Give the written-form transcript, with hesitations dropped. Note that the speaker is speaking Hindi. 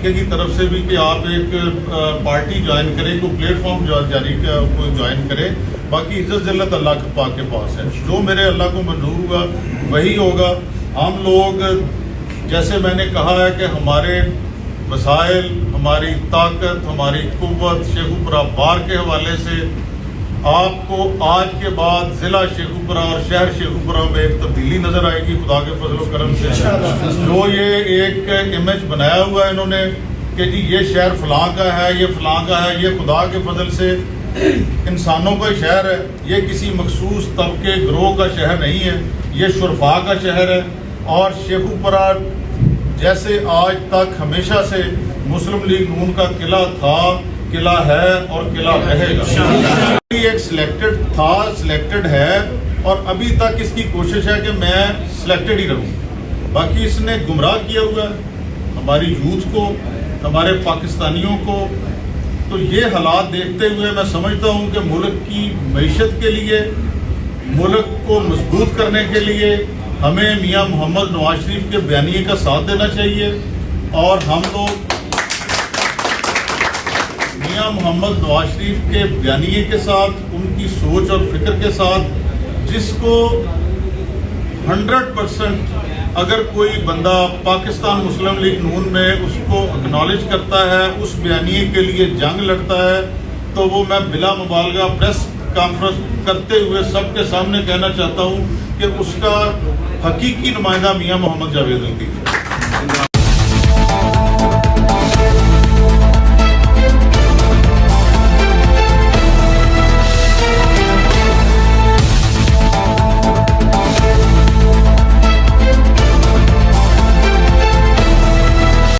हल्के की तरफ से भी कि आप एक पार्टी ज्वाइन करें, कोई प्लेटफॉर्म जारी को ज्वाइन करें। बाकी इज्जत जिल्लत अल्लाह पाक के पास है, जो मेरे अल्लाह को मंजूर हुआ वही होगा। हम लोग जैसे मैंने कहा है कि हमारे वसाइल, हमारी ताकत, हमारी कुव्वत शेखुपुरा बार के हवाले से आपको आज के बाद ज़िला शेखुपुरा और शहर शेखुपुरा में एक तब्दीली नजर आएगी खुदा के फजल करम से। जो ये एक इमेज बनाया हुआ है इन्होंने कि जी ये शहर फलां का है, ये फलां का है, ये खुदा के फजल से इंसानों का शहर है, ये किसी मखसूस तबके ग्रोह का शहर नहीं है, ये शुरफा का शहर है। और शेखुपुरा जैसे आज तक हमेशा से मुस्लिम लीग नून का किला था, किला है और किला रहेगा। एक सिलेक्टेड था, सिलेक्टेड है और अभी तक इसकी कोशिश है कि मैं सिलेक्टेड ही रहूं। बाकी इसने गुमराह किया हुआ है हमारी यूथ को, हमारे पाकिस्तानियों को। तो ये हालात देखते हुए मैं समझता हूं कि मुल्क की मईशत के लिए, मुल्क को मजबूत करने के लिए हमें मियां मोहम्मद नवाज शरीफ के बयानिए का साथ देना चाहिए। और हम लोग मियां मोहम्मद नवाज शरीफ के बयानिए के साथ, उनकी सोच और फिक्र के साथ, जिसको 100% अगर कोई बंदा पाकिस्तान मुस्लिम लीग नून में उसको एक्नॉलेज करता है, उस बयानिए के लिए जंग लड़ता है, तो वो मैं बिला मुबालगा प्रेस कॉन्फ्रेंस करते हुए सबके सामने कहना चाहता हूँ कि उसका हकीकी नुमाइंदा मियां मोहम्मद जावेद लतीफ़ है।